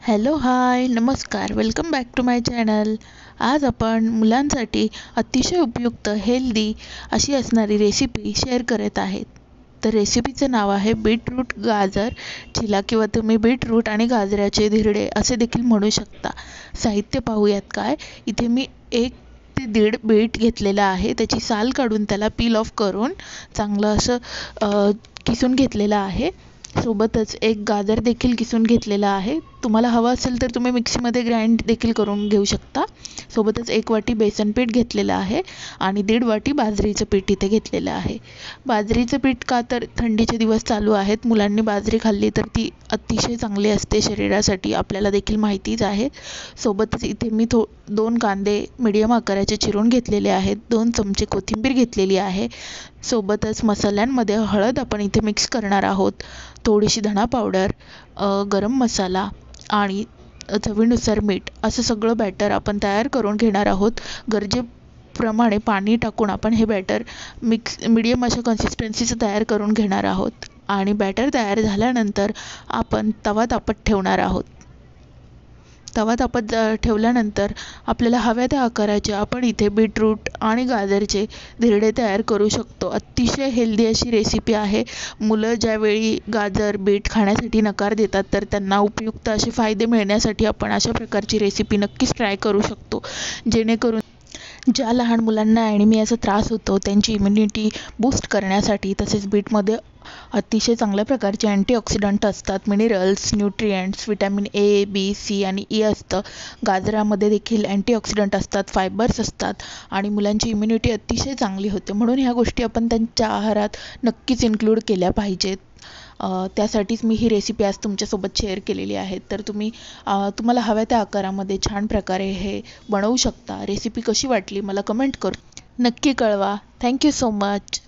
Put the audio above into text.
Hello hi नमस्कार welcome back to my channel. आज आपण मुलांसाठी अतिशय उपयुक्त हेल्दी अशी असणारी रेसिपी शेअर करत आहेत. तर रेसिपीचं नाव आहे बीटरूट गाजर चिला किंवा तुम्ही बीटरूट आणि गाजराचे धिरडे असे देखील म्हणू शकता. साहित्य पाहूयात काय. इथे मी 1 ते 1.5 बीट घेतलेला आहे. त्याची साल काढून त्याला पील ऑफ करून चांगलं असं किसून घेतलेलं आहे. सोबतच 1 गाजर देखील किसून घेतलेला आहे. तुम्हाला हवं असेल तर तुम्ही मिक्सीमध्ये ग्राइंड देखील करून घेऊ शकता. सोबतच 1 वाटी बेसन पीठ घेतलेलं आहे आणि 1.5 वाटी बाजरीचं पीठ इथे घेतलेलं आहे. बाजरीचं पीठ का तर थंडीचे दिवस चालू आहेत. मुलांनी बाजरी खाल्ली तर ती अतिशय चांगली असते शरीरासाठी, आपल्याला देखील माहितीच आहे. सोबतच इथे मी 2 कांदे मीडियम आकाराचे चिरून घेतलेले आहेत. 2 चमचे कोथिंबीर घेतलेली आहे. सोबतच मसाल्यांमध्ये हळद आपण इथे मिक्स करणार आहोत, थोडीशी धना पावडर, गरम मसाला आणि चवीनुसार मीठ असं सगळं बॅटर आपण तयार करून घेणार आहोत. गरजेप्रमाणे पाणी टाकून आपण हे बॅटर मीडियम अशा कन्सिस्टन्सीचं तयार करून घेणार आहोत. आणि बॅटर तयार झाल्यानंतर आपण तवा तापत ठेवणार आहोत. तवा तापत ठेवल्यानंतर आपल्याला हव्या त्या आकाराचे आपण इथे बीटरूट आणि गाजरचे धिरडे तयार करू शकतो. अतिशय हेल्दी अशी रेसिपी आहे. मुलं ज्यावेळी गाजर बीट खाण्यासाठी नकार देतात तर त्यांना उपयुक्त असे फायदे मिळण्यासाठी आपण अशा प्रकारची रेसिपी नक्कीच ट्राय करू शकतो. जेणेकरून ज्या लहान मुलांना ॲनिमियाचा त्रास होतो त्यांची इम्युनिटी बूस्ट करण्यासाठी, तसेच बीटमध्ये अतिशय चांगल्या प्रकारचे अँटीऑक्सिडंट असतात, minerals, nutrients, vitamin A, B, C आणि ई असतं. गाजरामध्ये देखील अँटीऑक्सिडंट असतात, फायबर्स असतात आणि मुलांची इम्युनिटी अतिशय चांगली होते. म्हणून ह्या गोष्टी आपण त्यांच्या आहारात नक्कीच इन्क्लूड केल्या पाहिजेत. त्यासाठीच मी ही रेसिपी आज तुमच्यासोबत शेअर केलेली आहे. तर तुम्हाला हव्या त्या आकारामध्ये छान प्रकारे हे बनवू शकता. रेसिपी कशी वाटली मला कमेंट करून नक्की कळवा. Thank you so much.